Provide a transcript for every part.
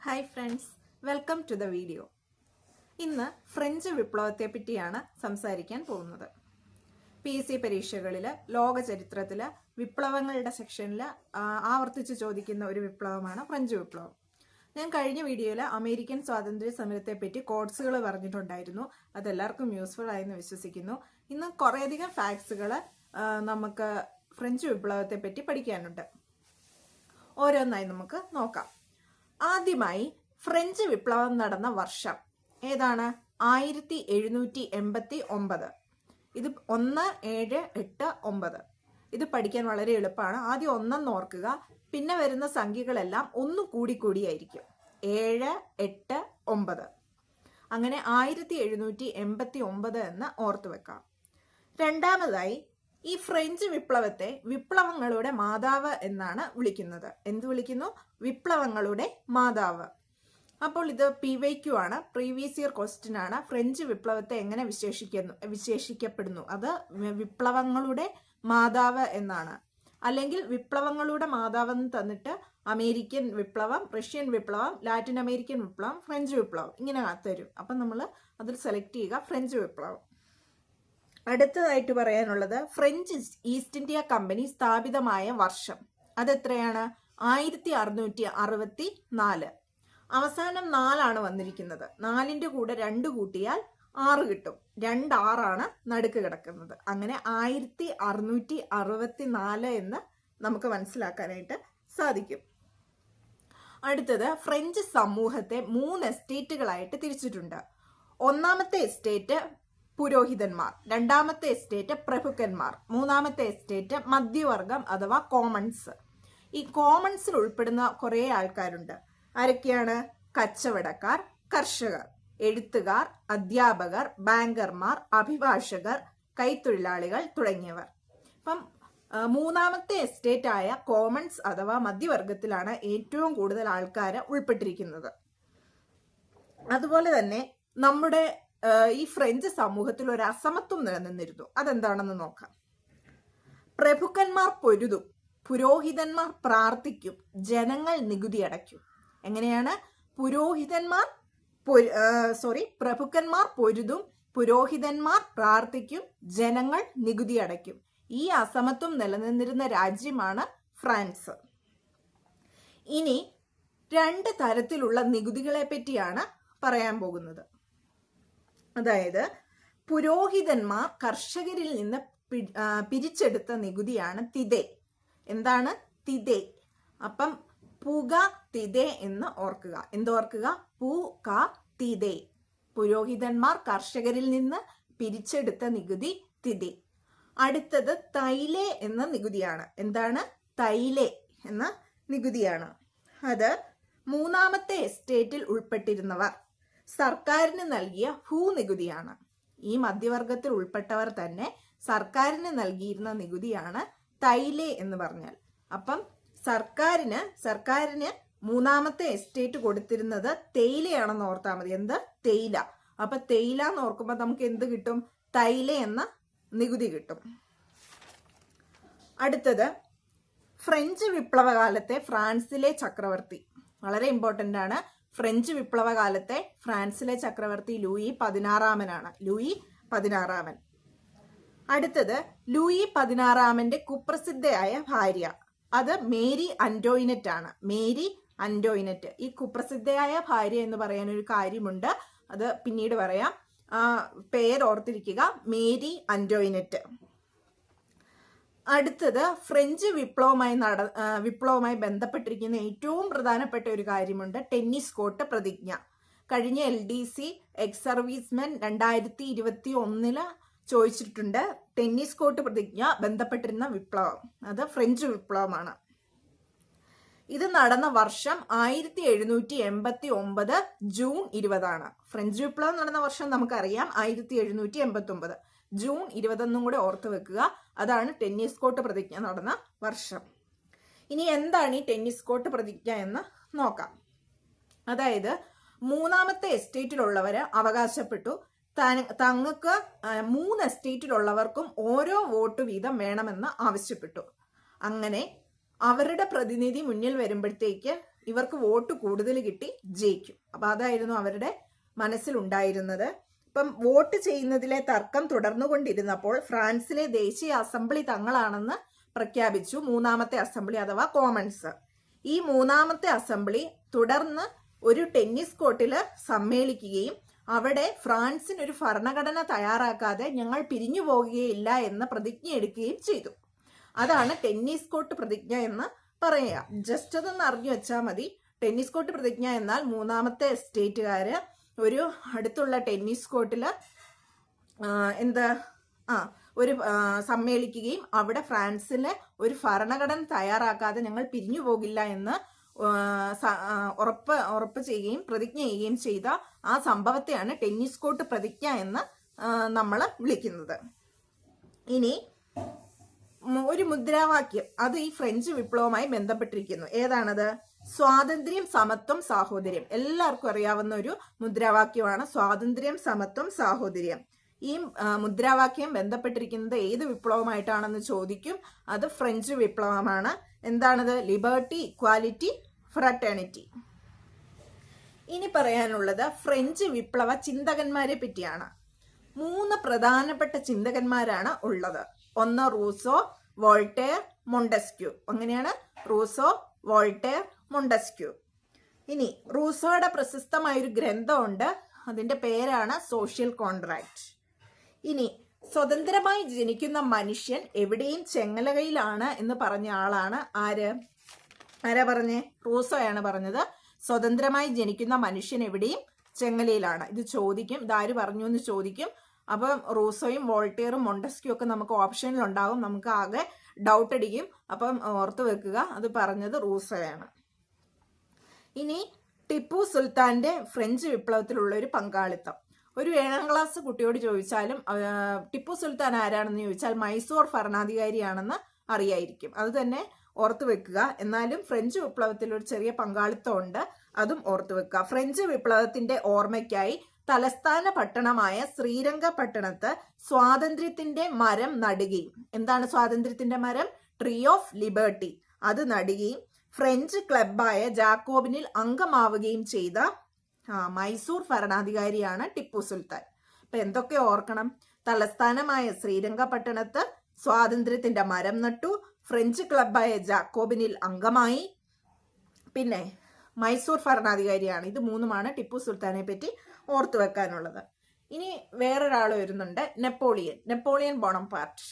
Hi friends, welcome to the video. ഇന്ന് French വിപ്ലവത്തെ പറ്റിയാണ് സംസാരിക്കാൻ പോകുന്നത്. PSC പരീക്ഷകളിൽ ലോക ചരിത്രത്തിൽ വിപ്ലവങ്ങളുടെ സെക്ഷനിൽ ആവർത്തിച്ച് ചോദിക്കുന്ന ഒരു വിപ്ലവമാണ് ഫ്രഞ്ച് വിപ്ലവം. ഞാൻ കഴിഞ്ഞ വീഡിയോയിൽ അമേരിക്കൻ സ്വാതന്ത്ര്യ സമരത്തെ പറ്റി കോഡ്സുകൾ പറഞ്ഞിട്ടുണ്ടായിരുന്നു. അതെല്ലാവർക്കും യൂസ്ഫുൾ ആയെന്ന് വിശ്വസിക്കുന്നു. ഇന്ന് കുറേയധികം ഫാക്ട്സുകൾ നമുക്ക് ഫ്രഞ്ച് വിപ്ലവത്തെ പറ്റി പഠിക്കാനുണ്ട്. ഓരോന്നായി നമുക്ക് നോക്കാം. ആദ്യമായി ഫ്രഞ്ച് വിപ്ലവം നടന്ന വർഷം ഏതാണ്? 1789. ഇത് 1789. ഇത് പഠിക്കാൻ വളരെ എളുപ്പമാണ്. ആദ്യം ഒന്നെന്ന് ഓർക്കുക, പിന്നെ വരുന്ന സംഖ്യകളെല്ലാം ഒന്ന് കൂടിക്കൂടിയായിരിക്കും. 7, 8, 9. അങ്ങനെ 1789 എന്ന് ഓർത്തു വെക്കാം. രണ്ടാമതായി, ഈ ഫ്രഞ്ച് വിപ്ലവത്തെ വിപ്ലവങ്ങളുടെ മാതാവ് എന്നാണ് വിളിക്കുന്നത്. എന്ത് വിളിക്കുന്നു? വിപ്ലവങ്ങളുടെ മാതാവ്. അപ്പോൾ ഇത് PYQ ആണ്, പ്രീവിയസ് ഇയർ ക്വസ്റ്റ്യൻ ആണ്. ഫ്രഞ്ച് വിപ്ലവത്തെ എങ്ങനെ വിശേഷിക്കപ്പെടുന്നു? അത് വിപ്ലവങ്ങളുടെ മാതാവ് എന്നാണ്. അല്ലെങ്കിൽ വിപ്ലവങ്ങളുടെ മാതാവ് എന്ന് തന്നിട്ട് അമേരിക്കൻ വിപ്ലവം, റഷ്യൻ വിപ്ലവം, ലാറ്റിൻ അമേരിക്കൻ വിപ്ലവം, ഫ്രഞ്ച് വിപ്ലവം ഇങ്ങനെ തരും. അപ്പം നമ്മൾ അതിൽ സെലക്ട് ചെയ്യുക ഫ്രഞ്ച് വിപ്ലവം. അടുത്തതായിട്ട് പറയാനുള്ളത് ഫ്രഞ്ച് ഈസ്റ്റ് ഇന്ത്യ കമ്പനി സ്ഥാപിതമായ വർഷം. അതെത്രയാണ്? 1664. അവസാനം 4 വന്നിരിക്കുന്നത്. 4ന്റെ കൂടെ 2 കൂട്ടിയാൽ 6 കിട്ടും. 2 6 നടുക്ക് കിടക്കുന്നത്. അങ്ങനെ 1664 എന്ന് നമുക്ക് മനസ്സിലാക്കാനായിട്ട് സാധിക്കും. അടുത്തത്, ഫ്രഞ്ച് സമൂഹത്തെ 3 എസ്റ്റേറ്റുകളായിട്ട് തിരിച്ചിട്ടുണ്ട്. ഒന്നാമത്തെ എസ്റ്റേറ്റ് പുരോഹിതന്മാർ, രണ്ടാമത്തെ എസ്റ്റേറ്റ് പ്രഭുക്കന്മാർ, മൂന്നാമത്തെ എസ്റ്റേറ്റ് മധ്യവർഗം അഥവാ കോമൺസ്. ഈ കോമൺസിൽ ഉൾപ്പെടുന്ന കുറെ ആൾക്കാരുണ്ട്. ആരൊക്കെയാണ്? കച്ചവടക്കാർ, കർഷകർ, എഴുത്തുകാർ, അധ്യാപകർ, ബാങ്കർമാർ, അഭിഭാഷകർ, കൈത്തൊഴിലാളികൾ തുടങ്ങിയവർ. അപ്പം മൂന്നാമത്തെ എസ്റ്റേറ്റ് ആയ കോമൺസ് അഥവാ മധ്യവർഗത്തിലാണ് ഏറ്റവും കൂടുതൽ ആൾക്കാർ ഉൾപ്പെട്ടിരിക്കുന്നത്. അതുപോലെ തന്നെ നമ്മുടെ ഈ ഫ്രഞ്ച് സമൂഹത്തിൽ ഒരു അസമത്വം നിലനിന്നിരുന്നു. അതെന്താണെന്ന് നോക്കാം. പ്രഭുക്കന്മാർ പൊരുതും, പുരോഹിതന്മാർ പ്രാർത്ഥിക്കും, ജനങ്ങൾ നികുതി അടയ്ക്കും. എങ്ങനെയാണ്? പ്രഭുക്കന്മാർ പൊരുതും, പുരോഹിതന്മാർ പ്രാർത്ഥിക്കും, ജനങ്ങൾ നികുതി അടയ്ക്കും. ഈ അസമത്വം നിലനിന്നിരുന്ന രാജ്യമാണ് ഫ്രാൻസ്. ഇനി 2 തരത്തിലുള്ള നികുതികളെ പറ്റിയാണ് പറയാൻ പോകുന്നത്. അതായത് പുരോഹിതന്മാർ കർഷകരിൽ നിന്ന് പിരിച്ചെടുത്ത നികുതിയാണ് തിതെ. എന്താണ്? തിതെ. അപ്പം പുക തിതെ എന്ന് ഓർക്കുക. എന്തോർക്കുക? പുക തിതെ. പുരോഹിതന്മാർ കർഷകരിൽ നിന്ന് പിരിച്ചെടുത്ത നികുതി തിതെ. അടുത്തത് തൈലെ എന്ന നികുതിയാണ്. എന്താണ്? തൈലെ എന്ന നികുതിയാണ്. അത് മൂന്നാമത്തെ എസ്റ്റേറ്റിൽ ഉൾപ്പെട്ടിരുന്നവർ സർക്കാരിന് നൽകിയ ഭൂനികുതിയാണ്. ഈ മധ്യവർഗത്തിൽ ഉൾപ്പെട്ടവർ തന്നെ സർക്കാരിന് നൽകിയിരുന്ന നികുതിയാണ് തൈലെ എന്ന് പറഞ്ഞാൽ. അപ്പം സർക്കാരിന് മൂന്നാമത്തെ എസ്റ്റേറ്റ് കൊടുത്തിരുന്നത് തേയിലയാണെന്ന് ഓർത്താൽ മതി. എന്ത്? തേയില. അപ്പൊ തേയില എന്ന് ഓർക്കുമ്പോൾ നമുക്ക് എന്ത് കിട്ടും? തൈലെ എന്ന നികുതി കിട്ടും. അടുത്തത്, ഫ്രഞ്ച് വിപ്ലവകാലത്തെ ഫ്രാൻസിലെ ചക്രവർത്തി. വളരെ ഇമ്പോർട്ടന്റ് ആണ്. ഫ്രഞ്ച് വിപ്ലവകാലത്തെ ഫ്രാൻസിലെ ചക്രവർത്തി ലൂയി 16 ലൂയി 16. അടുത്തത്, ലൂയി 16 കുപ്രസിദ്ധയായ ഭാര്യ. അത് മേരി അന്റോയിനറ്റ് ആണ്. Mary Antoinette. ഈ കുപ്രസിദ്ധയായ ഭാര്യ എന്ന് പറയാൻ ഒരു കാര്യമുണ്ട്. അത് പിന്നീട് പറയാം. പേരോർത്തിരിക്കുക, മേരി അന്റോയിനറ്റ്. അടുത്തത്, ഫ്രഞ്ച് വിപ്ലവവുമായി ബന്ധപ്പെട്ടിരിക്കുന്ന ഏറ്റവും പ്രധാനപ്പെട്ട ഒരു കാര്യമുണ്ട്. ടെന്നീസ് കോർട്ട് പ്രതിജ്ഞ. കഴിഞ്ഞ LDC എക്സ് സർവീസ്മെൻ 2021 ചോദിച്ചിട്ടുണ്ട്. ടെന്നീസ് കോർട്ട് പ്രതിജ്ഞ ബന്ധപ്പെട്ടിരുന്ന വിപ്ലവം, അത് ഫ്രഞ്ച് വിപ്ലവമാണ്. ഇത് നടന്ന വർഷം 1789 ജൂൺ 20. ഫ്രഞ്ച് വിപ്ലവം നടന്ന വർഷം നമുക്കറിയാം, 1789. ജൂൺ 20 കൂടെ ഓർത്ത് വെക്കുക. അതാണ് ടെന്നീസ് കോർട്ട് പ്രതിജ്ഞ നടന്ന വർഷം. ഇനി എന്താണ് ഈ ടെന്നീസ് കോർട്ട് പ്രതിജ്ഞ എന്ന് നോക്കാം. അതായത് മൂന്നാമത്തെ എസ്റ്റേറ്റിലുള്ളവര് അവകാശപ്പെട്ടു തങ്ങൾക്ക് 3 എസ്റ്റേറ്റിലുള്ളവർക്കും ഓരോ വോട്ട് വീതം വേണമെന്ന് ആവശ്യപ്പെട്ടു. അങ്ങനെ അവരുടെ പ്രതിനിധി മുന്നിൽ വരുമ്പോഴത്തേക്ക് ഇവർക്ക് വോട്ട് കൂടുതൽ കിട്ടി ജയിക്കും. അപ്പൊ അതായിരുന്നു അവരുടെ മനസ്സിലുണ്ടായിരുന്നത്. ഇപ്പം വോട്ട് ചെയ്യുന്നതിലെ തർക്കം തുടർന്നുകൊണ്ടിരുന്നപ്പോൾ ഫ്രാൻസിലെ ദേശീയ അസംബ്ലി തങ്ങളാണെന്ന് പ്രഖ്യാപിച്ചു മൂന്നാമത്തെ അസംബ്ലി അഥവാ കോമൺസ്. ഈ മൂന്നാമത്തെ അസംബ്ലി തുടർന്ന് ഒരു ടെന്നീസ് കോർട്ടില് സമ്മേളിക്കുകയും അവിടെ ഫ്രാൻസിന് ഒരു ഭരണഘടന തയ്യാറാക്കാതെ ഞങ്ങൾ പിരിഞ്ഞു പോകുകയില്ല എന്ന് പ്രതിജ്ഞ എടുക്കുകയും ചെയ്തു. അതാണ് ടെന്നീസ് കോർട്ട് പ്രതിജ്ഞ എന്ന് പറയുക. ജസ്റ്റ് അതൊന്ന് അറിഞ്ഞു വെച്ചാൽ മതി. ടെന്നീസ് കോർട്ട് പ്രതിജ്ഞ എന്നാൽ മൂന്നാമത്തെ എസ്റ്റേറ്റുകാര് ഒരു അടുത്തുള്ള ടെന്നീസ് കോർട്ടില് ഒരു സമ്മേളിക്കുകയും അവിടെ ഫ്രാൻസിലെ ഒരു ഭരണഘടന തയ്യാറാക്കാതെ ഞങ്ങൾ പിരിഞ്ഞു പോകില്ല എന്ന് ഉറപ്പ് ചെയ്യുകയും പ്രതിജ്ഞ ചെയ്യുകയും ചെയ്ത ആ സംഭവത്തെയാണ് ടെന്നീസ് കോർട്ട് പ്രതിജ്ഞ എന്ന് നമ്മൾ വിളിക്കുന്നത്. ഇനി ഒരു മുദ്രാവാക്യം, അത് ഈ ഫ്രഞ്ച് വിപ്ലവവുമായി ബന്ധപ്പെട്ടിരിക്കുന്നു. ഏതാണത്? സ്വാതന്ത്ര്യം, സമത്വം, സാഹോദര്യം. എല്ലാവർക്കും അറിയാവുന്ന ഒരു മുദ്രാവാക്യമാണ് സ്വാതന്ത്ര്യം, സമത്വം, സാഹോദര്യം. ഈ മുദ്രാവാക്യം ബന്ധപ്പെട്ടിരിക്കുന്നത് ഏത് വിപ്ലവമായിട്ടാണെന്ന് ചോദിക്കും. അത് ഫ്രഞ്ച് വിപ്ലവമാണ്. എന്താണത്? Liberty, equality, fraternity. ഇനി പറയാനുള്ളത് ഫ്രഞ്ച് വിപ്ലവ ചിന്തകന്മാരെ പറ്റിയാണ്. 3 പ്രധാനപ്പെട്ട ചിന്തകന്മാരാണ് ഉള്ളത്. ഒന്ന് റൂസോ, വോൾട്ടേർ, മൊണ്ടസ്ക്യൂ. അങ്ങനെയാണ് റൂസോ, വോൾട്ടേർ, മൊണ്ടസ്ക്യൂ. ഇനി റൂസോയുടെ പ്രശസ്തമായൊരു ഗ്രന്ഥമുണ്ട്, അതിന്റെ പേരാണ് സോഷ്യൽ കോൺട്രാക്ട്. ഇനി സ്വതന്ത്രമായി ജനിക്കുന്ന മനുഷ്യൻ എവിടെയും ചെങ്ങലകയിലാണ് എന്ന് പറഞ്ഞ ആളാണ് ആരാ പറഞ്ഞേ? റൂസോയാണ് പറഞ്ഞത്. സ്വതന്ത്രമായി ജനിക്കുന്ന മനുഷ്യൻ എവിടെയും ചെങ്ങലയിലാണ്. ഇത് ചോദിക്കും, ഇതാര് പറഞ്ഞു എന്ന് ചോദിക്കും. അപ്പം റൂസോയും വോൾട്ടേറും മൊണ്ടസ്ക്യൂ ഒക്കെ നമുക്ക് ഓപ്ഷനിൽ ഉണ്ടാകും. നമുക്ക് ആകെ ഡൗട്ട് അടിക്കും. അപ്പം ഓർത്ത് വെക്കുക, അത് പറഞ്ഞത് റൂസോയാണ്. ഇനി ടിപ്പു സുൽത്താന്റെ ഫ്രഞ്ച് വിപ്ലവത്തിലുള്ള ഒരു പങ്കാളിത്തം. ഒരു 7ാം ക്ലാസ് കുട്ടിയോട് ചോദിച്ചാലും ടിപ്പു സുൽത്താൻ ആരാണെന്ന് ചോദിച്ചാൽ മൈസൂർ ഭരണാധികാരിയാണെന്ന് അറിയായിരിക്കും. അത് തന്നെ ഓർത്തു വെക്കുക. എന്നാലും ഫ്രഞ്ച് വിപ്ലവത്തിൽ ഒരു ചെറിയ പങ്കാളിത്തം ഉണ്ട്, അതും ഓർത്തു വെക്കുക. ഫ്രഞ്ച് വിപ്ലവത്തിന്റെ ഓർമ്മയ്ക്കായി തലസ്ഥാന പട്ടണമായ ശ്രീരംഗപട്ടണത്ത് സ്വാതന്ത്ര്യത്തിന്റെ മരം നടുകയും, എന്താണ് സ്വാതന്ത്ര്യത്തിന്റെ മരം? Tree of liberty. അത് നടുകയും ഫ്രഞ്ച് ക്ലബായ ജാക്കോബിനിൽ അംഗമാവുകയും ചെയ്ത മൈസൂർ ഭരണാധികാരിയാണ് ടിപ്പു സുൽത്താൻ. അപ്പൊ എന്തൊക്കെ ഓർക്കണം? തലസ്ഥാനമായ ശ്രീരംഗപട്ടണത്ത് സ്വാതന്ത്ര്യത്തിന്റെ മരം നട്ടു, ഫ്രഞ്ച് ക്ലബായ ജാക്കോബിനിൽ അംഗമായി, പിന്നെ മൈസൂർ ഭരണാധികാരിയാണ്. ഇത് 3മാണ് ടിപ്പു സുൽത്താനെ പറ്റി ഓർത്തു വെക്കാനുള്ളത്. ഇനി വേറൊരാൾ വരുന്നുണ്ട്, നെപ്പോളിയൻ ബോണപ്പാർട്ട്.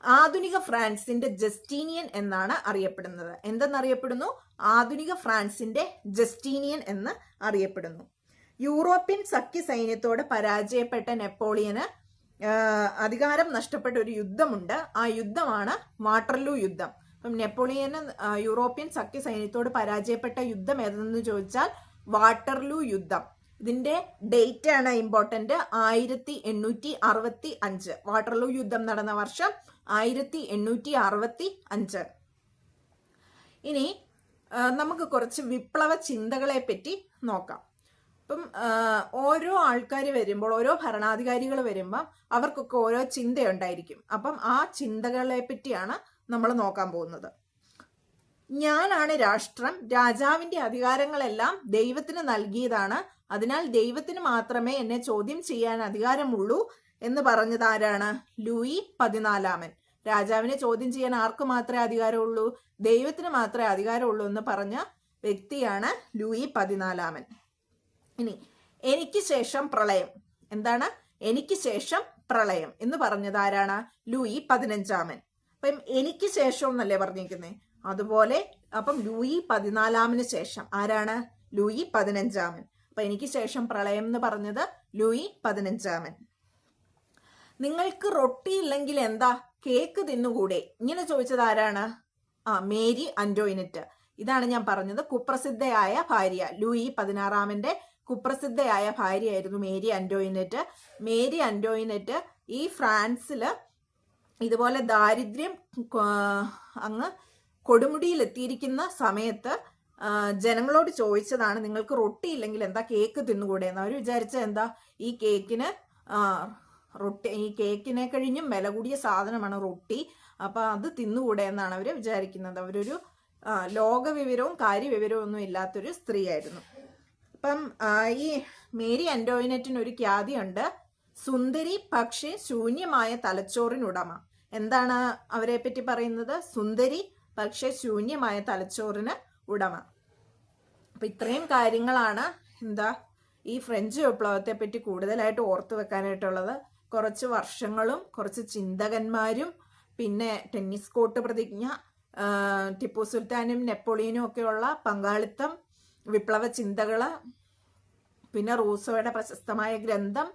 ആധുനിക ഫ്രാൻസിന്റെ ജസ്റ്റീനിയൻ എന്നാണ് അറിയപ്പെടുന്നത്. എന്തെന്നറിയപ്പെടുന്നു? ആധുനിക ഫ്രാൻസിന്റെ ജസ്റ്റീനിയൻ എന്ന് അറിയപ്പെടുന്നു. യൂറോപ്യൻ സഖ്യ സൈന്യത്തോട് പരാജയപ്പെട്ട നെപ്പോളിയന് അധികാരം നഷ്ടപ്പെട്ട ഒരു യുദ്ധമുണ്ട്. ആ യുദ്ധമാണ് വാട്ടർലൂ യുദ്ധം. അപ്പം നെപ്പോളിയന് യൂറോപ്യൻ സഖ്യ സൈന്യത്തോട് പരാജയപ്പെട്ട യുദ്ധം ഏതെന്ന് ചോദിച്ചാൽ വാട്ടർലൂ യുദ്ധം. ഇതിന്റെ ഡേറ്റ് ആണ് ഇമ്പോർട്ടന്റ്. 1865. വാട്ടർലൂ യുദ്ധം നടന്ന വർഷം 1865. ഇനി നമുക്ക് കുറച്ച് വിപ്ലവ ചിന്തകളെ പറ്റി നോക്കാം. ഇപ്പം ഓരോ ആൾക്കാർ വരുമ്പോൾ, ഓരോ ഭരണാധികാരികൾ വരുമ്പോൾ അവർക്കൊക്കെ ഓരോ ചിന്തയുണ്ടായിരിക്കും. അപ്പം ആ ചിന്തകളെ പറ്റിയാണ് നമ്മൾ നോക്കാൻ പോകുന്നത്. ഞാനാണ് രാഷ്ട്രം, രാജാവിന്റെ അധികാരങ്ങളെല്ലാം ദൈവത്തിന് നൽകിയതാണ്, അതിനാൽ ദൈവത്തിന് മാത്രമേ എന്നെ ചോദ്യം ചെയ്യാൻ അധികാരമുള്ളൂ എന്ന് പറഞ്ഞത് ആരാണ്? ലൂയി 14. രാജാവിനെ ചോദ്യം ചെയ്യാൻ ആർക്ക് മാത്രമേ അധികാരമുള്ളൂ? ദൈവത്തിന് മാത്രമേ അധികാരമുള്ളൂ എന്ന് പറഞ്ഞ വ്യക്തിയാണ് ലൂയി 14. ഇനി എനിക്ക് ശേഷം പ്രളയം. എന്താണ്? എനിക്ക് ശേഷം പ്രളയം എന്ന് പറഞ്ഞത് ആരാണ്? ലൂയി 15. അപ്പം എനിക്ക് ശേഷം എന്നല്ലേ പറഞ്ഞിരിക്കുന്നത്? അതുപോലെ അപ്പം ലൂയി 14 ശേഷം ആരാണ്? ലൂയി 15. അപ്പൊ എനിക്ക് ശേഷം പ്രളയം എന്ന് പറഞ്ഞത് ലൂയി 15. നിങ്ങൾക്ക് റൊട്ടി ഇല്ലെങ്കിൽ എന്താ, കേക്ക് തിന്നുകൂടെ? ഇങ്ങനെ ചോദിച്ചത് ആരാണ്? Marie Antoinette. ഇതാണ് ഞാൻ പറഞ്ഞത്, കുപ്രസിദ്ധയായ ഭാര്യ. ലൂയി 16 കുപ്രസിദ്ധയായ ഭാര്യയായിരുന്നു മേരി അന്റോയിനറ്റ്. മേരി അന്റോയിനറ്റ് ഈ ഫ്രാൻസില് ഇതുപോലെ ദാരിദ്ര്യം അങ്ങ് കൊടുമുടിയിലെത്തിയിരിക്കുന്ന സമയത്ത് ജനങ്ങളോട് ചോദിച്ചതാണ്, നിങ്ങൾക്ക് റൊട്ടി ഇല്ലെങ്കിൽ എന്താ, കേക്ക് തിന്നുകൂടെ എന്ന്. അവർ വിചാരിച്ചത് എന്താ, ഈ കേക്കിനെ കഴിഞ്ഞും വില കൂടിയ സാധനമാണ് റൊട്ടി, അപ്പൊ അത് തിന്നുകൂടെ എന്നാണ് അവർ വിചാരിക്കുന്നത്. അവരൊരു ലോകവിവരവും കാര്യവിവരവും ഒന്നും ഇല്ലാത്തൊരു സ്ത്രീയായിരുന്നു. അപ്പം ഈ മേരി ആന്റോയിനറ്റിന് ഒരു ഖ്യാതിയുണ്ട്, സുന്ദരി പക്ഷേ ശൂന്യമായ തലച്ചോറിനുടമ. എന്താണ് അവരെ പറ്റി പറയുന്നത്? സുന്ദരി പക്ഷേ ശൂന്യമായ തലച്ചോറിന് ഉടമ. അപ്പൊ ഇത്രയും കാര്യങ്ങളാണ് ഈ ഫ്രഞ്ച് വിപ്ലവത്തെ പറ്റി കൂടുതലായിട്ട് ഓർത്തു വെക്കാനായിട്ടുള്ളത്. കുറച്ച് വർഷങ്ങളും കുറച്ച് ചിന്തകന്മാരും പിന്നെ ടെന്നീസ് കോർട്ട് പ്രതിജ്ഞ, ടിപ്പു സുൽത്താനും നെപ്പോളിയനും ഒക്കെയുള്ള പങ്കാളിത്തം, വിപ്ലവ ചിന്തകള്, പിന്നെ റൂസോയുടെ പ്രശസ്തമായ ഗ്രന്ഥം,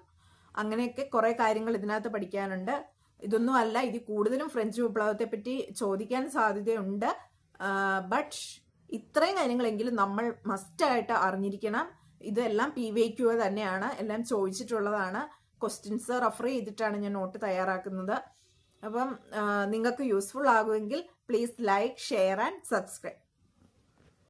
അങ്ങനെയൊക്കെ കുറെ കാര്യങ്ങൾ ഇതിനകത്ത് പഠിക്കാനുണ്ട്. ഇതൊന്നും അല്ല, ഇത് കൂടുതലും ഫ്രഞ്ച് വിപ്ലവത്തെ പറ്റി ചോദിക്കാൻ സാധ്യതയുണ്ട്. ബട്ട് ഇത്രയും കാര്യങ്ങളെങ്കിലും നമ്മൾ മസ്റ്റായിട്ട് അറിഞ്ഞിരിക്കണം. ഇതെല്ലാം PYQ തന്നെയാണ്, എല്ലാം ചോദിച്ചിട്ടുള്ളതാണ്. ക്വസ്റ്റ്യൻസ് റെഫർ ചെയ്തിട്ടാണ് ഞാൻ നോട്ട് തയ്യാറാക്കുന്നത്. അപ്പം നിങ്ങൾക്ക് യൂസ്ഫുൾ ആകുമെങ്കിൽ please like, share and subscribe.